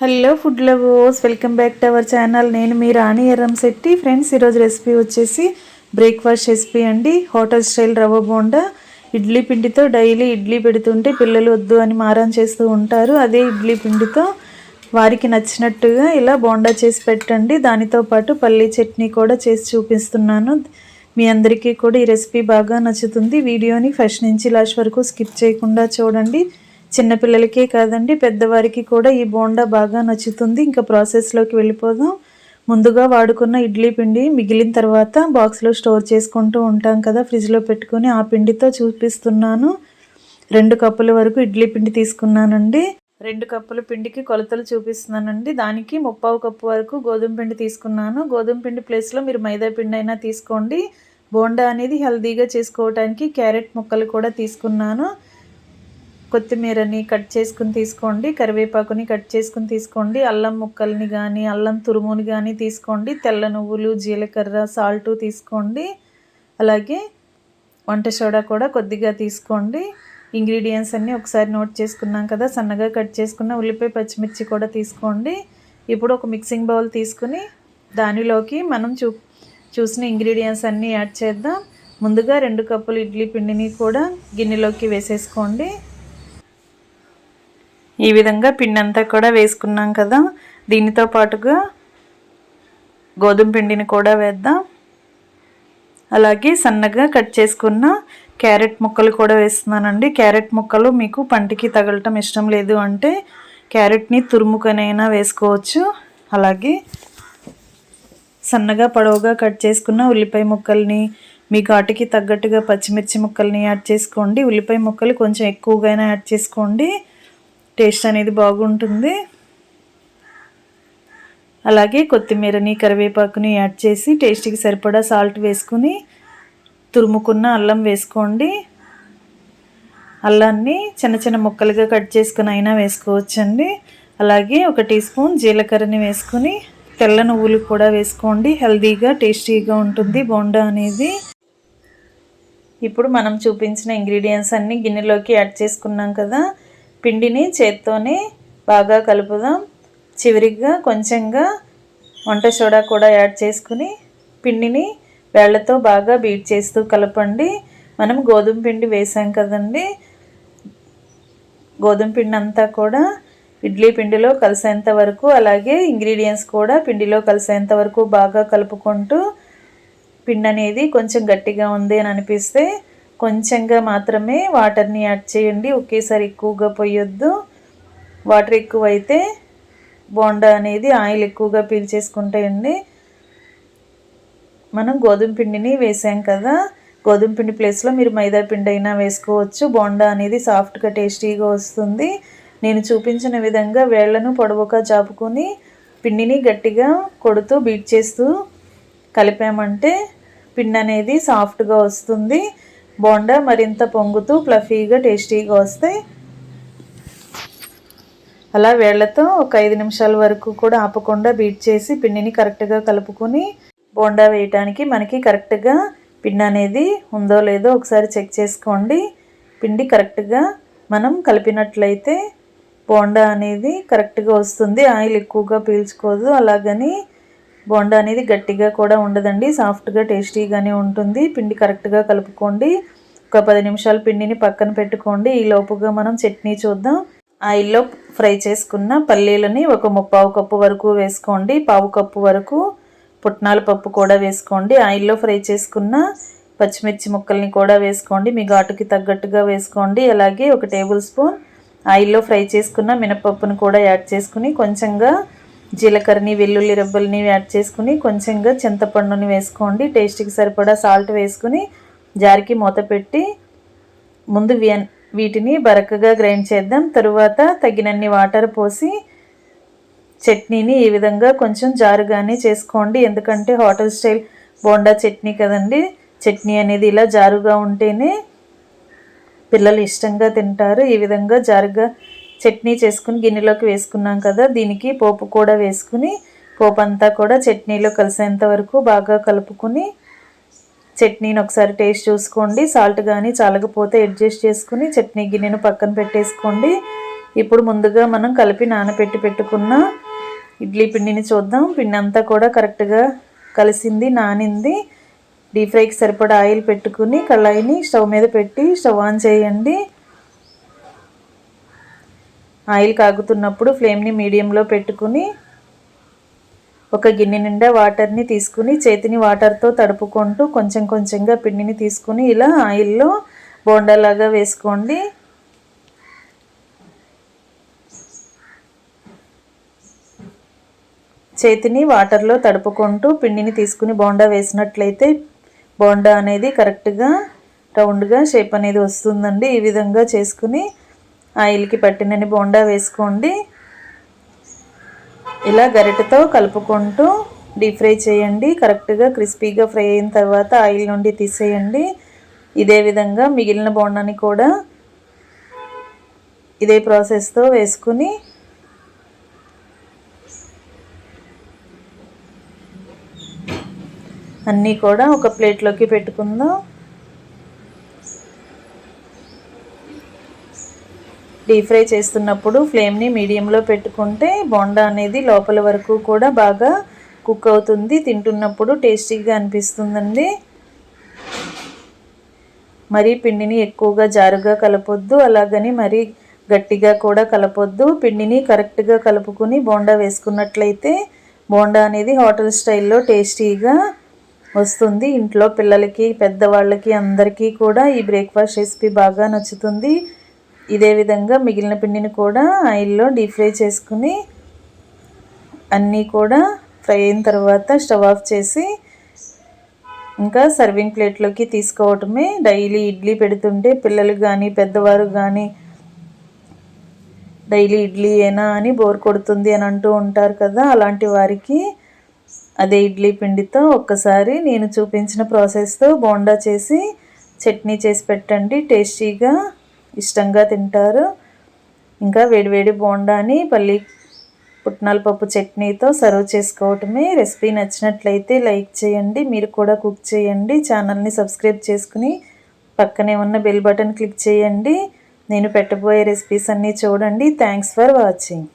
Hello food lovers, welcome back to our channel. నేను మీ రాణి Erramsetti. Friends, ఈరోజు recipe వచ్చేసి breakfast recipe అండి. హోటల్ స్టైల్ రవ్వ బోండా. ఇడ్లీ పిండితో డైలీ ఇడ్లీ పెడుతుంటే పిల్లలు వద్దు అని మారం చేస్తూ ఉంటారు. అదే ఇడ్లీ పిండితో వారికి నచ్చినట్టుగా ఇలా బోండా చేసి పెట్టండి. దానితో పాటు పల్లీ చట్నీ కూడా చేసి చూపిస్తున్నాను. మీ అందరికీ కూడా ఈ రెసిపీ బాగా నచ్చుతుంది. వీడియోని ఫస్ట్ నుంచి లాస్ట్ వరకు స్కిప్ చేయకుండా చూడండి. చిన్నపిల్లలకే కాదండి, పెద్దవారికి కూడా ఈ బోండా బాగా నచ్చుతుంది. ఇంకా ప్రాసెస్లోకి వెళ్ళిపోదాం. ముందుగా వాడుకున్న ఇడ్లీ పిండి మిగిలిన తర్వాత బాక్స్లో స్టోర్ చేసుకుంటూ ఉంటాం కదా, ఫ్రిడ్జ్లో పెట్టుకొని ఆ పిండితో చూపిస్తున్నాను. 2 కప్పుల వరకు ఇడ్లీ పిండి తీసుకున్నానండి. 2 కప్పుల పిండికి కొలతలు చూపిస్తున్నానండి. దానికి 3/4 కప్పు వరకు గోధుమ పిండి తీసుకున్నాను. గోధుమ పిండి ప్లేస్లో మీరు మైదా పిండి అయినా తీసుకోండి. బోండా అనేది హెల్తీగా చేసుకోవడానికి క్యారెట్ ముక్కలు కూడా తీసుకున్నాను. కొత్తిమీరని కట్ చేసుకుని తీసుకోండి. కరివేపాకుని కట్ చేసుకుని తీసుకోండి. అల్లం ముక్కల్ని కానీ అల్లం తురుముని కానీ తీసుకోండి. తెల్ల నువ్వులు, జీలకర్ర, సాల్టు తీసుకోండి. అలాగే వంట సోడా కూడా కొద్దిగా తీసుకోండి. ఇంగ్రీడియంట్స్ అన్నీ ఒకసారి నోట్ చేసుకున్నాం కదా. సన్నగా కట్ చేసుకున్న ఉల్లిపాయ, పచ్చిమిర్చి కూడా తీసుకోండి. ఇప్పుడు ఒక మిక్సింగ్ బౌల్ తీసుకుని దానిలోకి మనం చూసిన ఇంగ్రీడియంట్స్ అన్నీ యాడ్ చేద్దాం. ముందుగా 2 కప్పులు ఇడ్లీ పిండిని కూడా గిన్నెలోకి వేసేసుకోండి. ఈ విధంగా పిండి అంతా కూడా వేసుకున్నాం కదా. దీనితో పాటుగా గోధుమ పిండిని కూడా వేద్దాం. అలాగే సన్నగా కట్ చేసుకున్న క్యారెట్ ముక్కలు కూడా వేస్తున్నానండి. క్యారెట్ ముక్కలు మీకు పంటికి తగలటం ఇష్టం లేదు అంటే క్యారెట్ని తురుముకనైనా వేసుకోవచ్చు. అలాగే సన్నగా పొడవుగా కట్ చేసుకున్న ఉల్లిపాయ ముక్కల్ని, మీ ఘాటుకి తగ్గట్టుగా పచ్చిమిర్చి ముక్కల్ని యాడ్ చేసుకోండి. ఉల్లిపాయ ముక్కలు కొంచెం ఎక్కువగానే యాడ్ చేసుకోండి, టేస్ట్ అనేది బాగుంటుంది. అలాగే కొత్తిమీరని, కరివేపాకుని యాడ్ చేసి టేస్ట్కి సరిపడా సాల్ట్ వేసుకుని తురుముకున్న అల్లం వేసుకోండి. అల్లాన్ని చిన్న చిన్న ముక్కలుగా కట్ చేసుకుని అయినా వేసుకోవచ్చండి. అలాగే 1 టీ స్పూన్ జీలకర్రని వేసుకుని తెల్ల నువ్వులు కూడా వేసుకోండి. హెల్తీగా టేస్టీగా ఉంటుంది బోండా అనేది. ఇప్పుడు మనం చూపించిన ఇంగ్రీడియంట్స్ అన్నీ గిన్నెలోకి యాడ్ చేసుకున్నాం కదా. పిండిని చేత్తోనే బాగా కలుపుదాం. చివరిగా కొంచెంగా వంట సోడా కూడా యాడ్ చేసుకుని పిండిని వేళ్లతో బాగా బీట్ చేస్తూ కలపండి. మనం గోధుమ పిండి వేసాం కదండి. గోధుమ పిండి అంతా కూడా ఇడ్లీ పిండిలో కలిసేంత వరకు, అలాగే ఇంగ్రీడియంట్స్ కూడా పిండిలో కలిసేంత వరకు బాగా కలుపుకుంటూ, పిండి అనేది కొంచెం గట్టిగా ఉంది అని అనిపిస్తే కొంచెంగా మాత్రమే వాటర్ని యాడ్ చేయండి. ఒకేసారి ఎక్కువగా పోయొద్దు. వాటర్ ఎక్కువైతే బోండా అనేది ఆయిల్ ఎక్కువగా పీల్చేసుకుంటాయండి. మనం గోధుమ పిండిని వేసాం కదా, గోధుమ పిండి ప్లేస్లో మీరు మైదా పిండి అయినా వేసుకోవచ్చు. బోండా అనేది సాఫ్ట్గా టేస్టీగా వస్తుంది. నేను చూపించిన విధంగా వేళ్లను పొడవుగా చాపుకొని పిండిని గట్టిగా కొడుతూ బీట్ చేస్తూ కలిపామంటే పిండి అనేది సాఫ్ట్గా వస్తుంది. బోండా మరింత పొంగుతూ ఫ్లఫీగా టేస్టీగా వస్తాయి. అలా వేళ్లతో ఒక 5 నిమిషాల వరకు కూడా ఆపకుండా బీట్ చేసి పిండిని కరెక్ట్గా కలుపుకొని బోండా వేయటానికి మనకి కరెక్ట్గా పిండి అనేది ఉందో లేదో ఒకసారి చెక్ చేసుకోండి. పిండి కరెక్ట్గా మనం కలిపినట్లయితే బోండా అనేది కరెక్ట్గా వస్తుంది. ఆయిల్ ఎక్కువగా పీల్చుకోదు. అలాగని బోండా అనేది గట్టిగా కూడా ఉండదండి, సాఫ్ట్గా టేస్టీగానే ఉంటుంది. పిండి కరెక్ట్గా కలుపుకోండి. ఒక 10 నిమిషాలు పిండిని పక్కన పెట్టుకోండి. ఈ లోపుగా మనం చట్నీ చూద్దాం. ఆయిల్లో ఫ్రై చేసుకున్న పల్లీలని ఒక 3/4 కప్పు వరకు వేసుకోండి. 1/4 కప్పు వరకు పుట్నాల పప్పు కూడా వేసుకోండి. ఆయిల్లో ఫ్రై చేసుకున్న పచ్చిమిర్చి ముక్కల్ని కూడా వేసుకోండి. మీ ఘాటుకి తగ్గట్టుగా వేసుకోండి. అలాగే 1 టేబుల్ స్పూన్ ఆయిల్లో ఫ్రై చేసుకున్న మినపప్పును కూడా యాడ్ చేసుకుని కొంచెంగా జీలకర్రని, వెల్లుల్లి రెబ్బల్ని యాడ్ చేసుకుని కొంచెంగా చింతపండుని వేసుకోండి. టేస్ట్కి సరిపడా సాల్ట్ వేసుకుని జారికి మూత పెట్టి ముందు వీటిని బరకగా గ్రైండ్ చేద్దాం. తరువాత తగినన్ని వాటర్ పోసి చట్నీని ఈ విధంగా కొంచెం జారుగానే చేసుకోండి. ఎందుకంటే హోటల్ స్టైల్ బోండా చట్నీ కదండి. చట్నీ అనేది ఇలా జారుగా ఉంటేనే పిల్లలు ఇష్టంగా తింటారు. ఈ విధంగా జారుగా చట్నీ చేసుకుని గిన్నెలోకి వేసుకున్నాం కదా. దీనికి పోపు కూడా వేసుకుని పోపు అంతా కూడా చట్నీలో కలిసేంత వరకు బాగా కలుపుకొని చట్నీని ఒకసారి టేస్ట్ చూసుకోండి. సాల్ట్ కానీ చాలకపోతే అడ్జస్ట్ చేసుకుని చట్నీ గిన్నెను పక్కన పెట్టేసుకోండి. ఇప్పుడు ముందుగా మనం కలిపి నానబెట్టి పెట్టుకున్న ఇడ్లీ పిండిని చూద్దాం. పిండి అంతా కూడా కరెక్ట్గా కలిసింది, నానింది. డీప్ ఫ్రైకి సరిపడా ఆయిల్ పెట్టుకుని కళాయిని స్టవ్ మీద పెట్టి స్టవ్ ఆన్ చేయండి. ఆయిల్ కాగుతున్నప్పుడు ఫ్లేమ్ని మీడియంలో పెట్టుకుని ఒక గిన్నె నిండా వాటర్ని తీసుకుని చేతిని వాటర్తో తడుపుకుంటూ కొంచెం కొంచెంగా పిండిని తీసుకుని ఇలా ఆయిల్లో బోండాలాగా వేసుకోండి. చేతిని వాటర్లో తడుపుకుంటూ పిండిని తీసుకుని బోండా వేసినట్లయితే బోండా అనేది కరెక్ట్గా రౌండ్గా షేప్ అనేది వస్తుందండి. ఈ విధంగా చేసుకుని ఆయిల్కి పట్టినని బోండా వేసుకోండి. ఇలా గరిటెతో కలుపుకుంటూ డీప్ ఫ్రై చేయండి. కరెక్ట్గా క్రిస్పీగా ఫ్రై అయిన తర్వాత ఆయిల్ నుండి తీసేయండి. ఇదే విధంగా మిగిలిన బోండాని కూడా ఇదే ప్రాసెస్తో వేసుకుని అన్నీ కూడా ఒక ప్లేట్లోకి పెట్టుకుందాం. డీప్ ఫ్రై చేస్తున్నప్పుడు ఫ్లేమ్ని మీడియంలో పెట్టుకుంటే బోండా అనేది లోపల వరకు కూడా బాగా కుక్ అవుతుంది. తింటున్నప్పుడు టేస్టీగా అనిపిస్తుందండి. మరీ పిండిని ఎక్కువగా జారుగా కలపొద్దు, అలాగని మరీ గట్టిగా కూడా కలపొద్దు. పిండిని కరెక్ట్గా కలుపుకుని బోండా వేసుకున్నట్లయితే బోండా అనేది హోటల్ స్టైల్లో టేస్టీగా వస్తుంది. ఇంట్లో పిల్లలకి, పెద్దవాళ్ళకి అందరికీ కూడా ఈ బ్రేక్ఫాస్ట్ రెసిపీ బాగా నచ్చుతుంది. ఇదే విధంగా మిగిలిన పిండిని కూడా ఆయిల్లో డీప్ ఫ్రై చేసుకుని అన్నీ కూడా ఫ్రై అయిన తర్వాత స్టవ్ ఆఫ్ చేసి ఇంకా సర్వింగ్ ప్లేట్లోకి తీసుకోవటమే. డైలీ ఇడ్లీ పెడుతుంటే పిల్లలు కానీ పెద్దవారు కానీ డైలీ ఇడ్లీ ఏనా అని బోర్ కొడుతుంది అని అంటూ ఉంటారు కదా, అలాంటి వారికి అదే ఇడ్లీ పిండితో ఒక్కసారి నేను చూపించిన ప్రాసెస్తో బోండా చేసి చట్నీ చేసి పెట్టండి. టేస్టీగా ఇష్టంగా తింటారు. ఇంకా వేడివేడి బోండాని పల్లి పుట్నాల పప్పు చట్నీతో సర్వ్ చేసుకోవటమే. రెసిపీ నచ్చినట్లయితే లైక్ చేయండి. మీరు కూడా కుక్ చేయండి. ఛానల్ని సబ్స్క్రైబ్ చేసుకుని పక్కనే ఉన్న బెల్ బటన్ క్లిక్ చేయండి. నేను పెట్టబోయే రెసిపీస్ అన్నీ చూడండి. Thanks for watching.